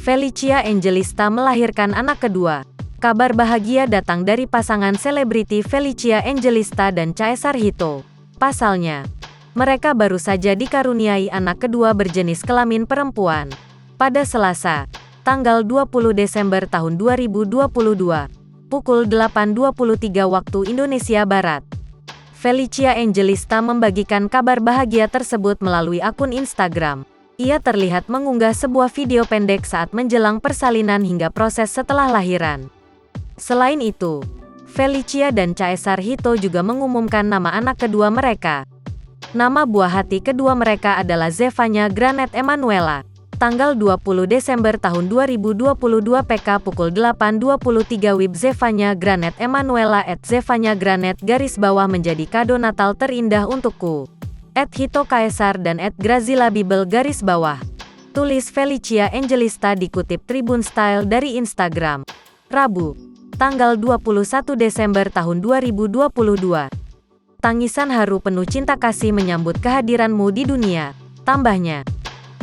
Felicia Angelista melahirkan anak kedua. Kabar bahagia datang dari pasangan selebriti Felicia Angelista dan Caesar Hito. Pasalnya, mereka baru saja dikaruniai anak kedua berjenis kelamin perempuan. Pada Selasa, tanggal 20 Desember tahun 2022, pukul 8.23 waktu Indonesia Barat. Felicia Angelista membagikan kabar bahagia tersebut melalui akun Instagram. Ia terlihat mengunggah sebuah video pendek saat menjelang persalinan hingga proses setelah lahiran. Selain itu, Felicia dan Caesar Hito juga mengumumkan nama anak kedua mereka. Nama buah hati kedua mereka adalah Zevanya Granet Emanuela. Tanggal 20 Desember tahun 2022 PK pukul 8.23 WIB. Zevanya Granet Emanuela @Zevanya Granet _menjadi kado Natal terindah untukku. @Hito Caesar dan @Grazila Bibel _ tulis Felicia Angelista dikutip Tribun Style dari Instagram. Rabu, tanggal 21 Desember tahun 2022. Tangisan haru penuh cinta kasih menyambut kehadiranmu di dunia, tambahnya.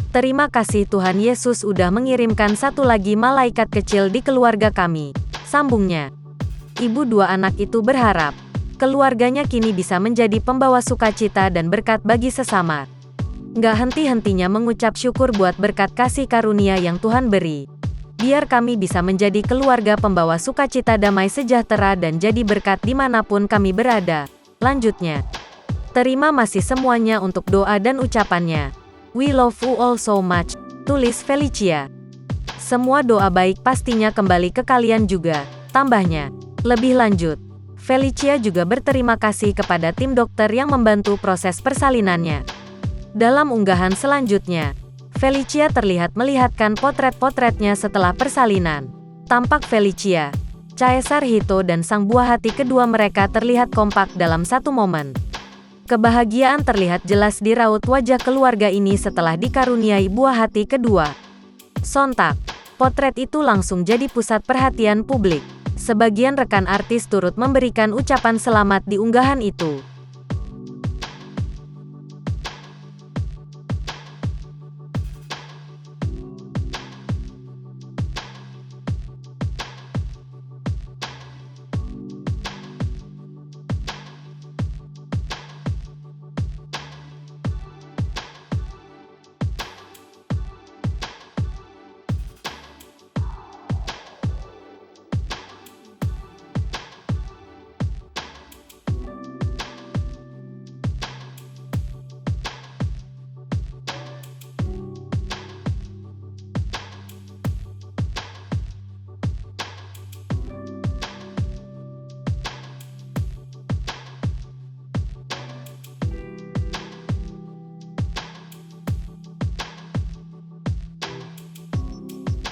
Terima kasih Tuhan Yesus udah mengirimkan satu lagi malaikat kecil di keluarga kami, sambungnya. Ibu dua anak itu berharap keluarganya kini bisa menjadi pembawa sukacita dan berkat bagi sesama. Nggak henti-hentinya mengucap syukur buat berkat kasih karunia yang Tuhan beri. Biar kami bisa menjadi keluarga pembawa sukacita damai sejahtera dan jadi berkat dimanapun kami berada. Lanjutnya, terima kasih semuanya untuk doa dan ucapannya. We love you all so much, tulis Felicia. Semua doa baik pastinya kembali ke kalian juga, tambahnya. Lebih lanjut, Felicia juga berterima kasih kepada tim dokter yang membantu proses persalinannya. Dalam unggahan selanjutnya, Felicia terlihat melihatkan potret-potretnya setelah persalinan. Tampak Felicia, Caesar Hito dan sang buah hati kedua mereka terlihat kompak dalam satu momen. Kebahagiaan terlihat jelas di raut wajah keluarga ini setelah dikaruniai buah hati kedua. Sontak, potret itu langsung jadi pusat perhatian publik. Sebagian rekan artis turut memberikan ucapan selamat di unggahan itu.